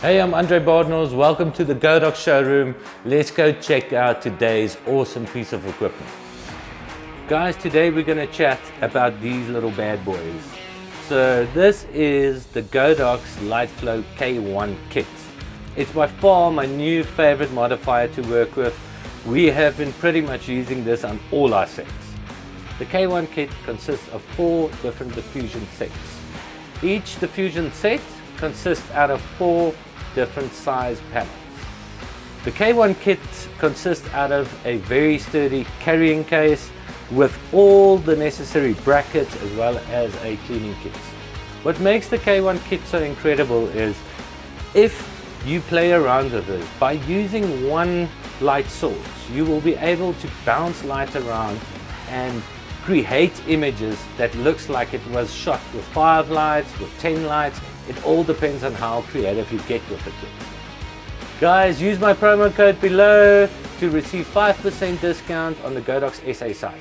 Hey, I'm Andre Badenhorst. Welcome to the Godox showroom. Let's go check out today's awesome piece of equipment. Guys, today we're going to chat about these little bad boys. So this is the Godox Lightflow K1 Kit. It's by far my new favorite modifier to work with. We have been pretty much using this on all our sets. The K1 kit consists of 4 different diffusion sets. Each diffusion set consists out of 4 different size panels. The K1 kit consists out of a very sturdy carrying case with all the necessary brackets as well as a cleaning kit. What makes the K1 kit so incredible is if you play around with it, by using one light source, you will be able to bounce light around and create images that looks like it was shot with 5 lights, with 10 lights. It all depends on how creative you get with the kit. Guys, use my promo code below to receive 5% discount on the Godox SA site.